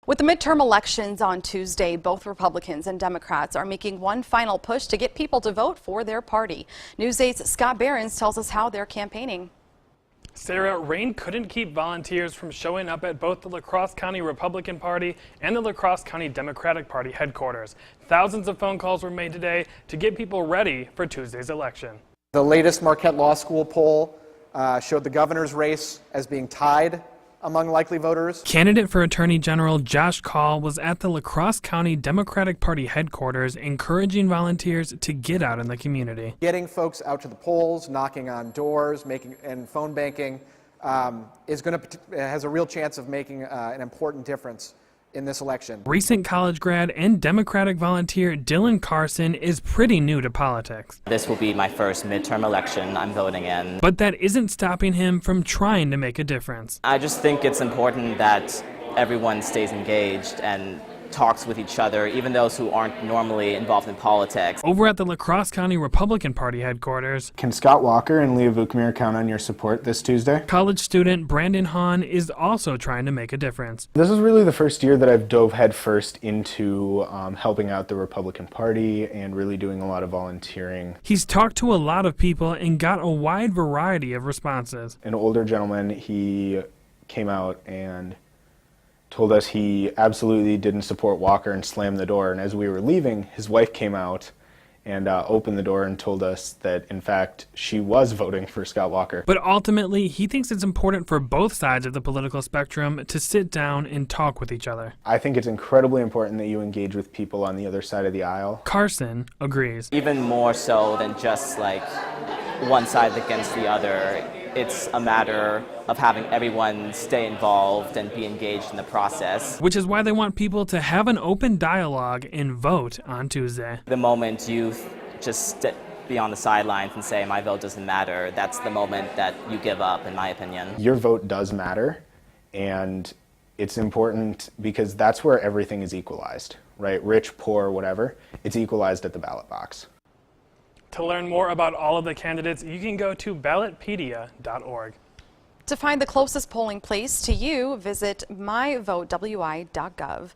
With the midterm elections on Tuesday, both Republicans and Democrats are making one final push to get people to vote for their party. News 8's Scott Behrens tells us how they're campaigning. Sarah, rain couldn't keep volunteers from showing up at both the La Crosse County Republican Party and the La Crosse County Democratic Party headquarters. Thousands of phone calls were made today to get people ready for Tuesday's election. The latest Marquette Law School poll showed the governor's race as being tied among likely voters. Candidate for Attorney General Josh Kaul was at the La Crosse County Democratic Party headquarters encouraging volunteers to get out in the community. Getting folks out to the polls, knocking on doors, and phone banking has a real chance of making an important difference in this election. Recent college grad and Democratic volunteer Dylan Carson is pretty new to politics. This will be my first midterm election I'm voting in. But that isn't stopping him from trying to make a difference. I just think it's important that everyone stays engaged and talks with each other, even those who aren't normally involved in politics. Over at the La Crosse County Republican Party headquarters, can Scott Walker and Leah Vukmir count on your support this Tuesday? College student Brandon Hahn is also trying to make a difference. This is really the first year that I've dove headfirst into helping out the Republican Party and really doing a lot of volunteering. He's talked to a lot of people and got a wide variety of responses. An older gentleman, he came out and told us he absolutely didn't support Walker and slammed the door. And as we were leaving, his wife came out and opened the door and told us that, in fact, she was voting for Scott Walker. But ultimately, he thinks it's important for both sides of the political spectrum to sit down and talk with each other. I think it's incredibly important that you engage with people on the other side of the aisle. Carson agrees. Even more so than just like one side against the other. It's a matter of having everyone stay involved and be engaged in the process. Which is why they want people to have an open dialogue and vote on Tuesday. The moment you just be on the sidelines and say, my vote doesn't matter, that's the moment that you give up, in my opinion. Your vote does matter, and it's important because that's where everything is equalized, right? Rich, poor, whatever. It's equalized at the ballot box. To learn more about all of the candidates, you can go to ballotpedia.org. To find the closest polling place to you, visit myvotewi.gov.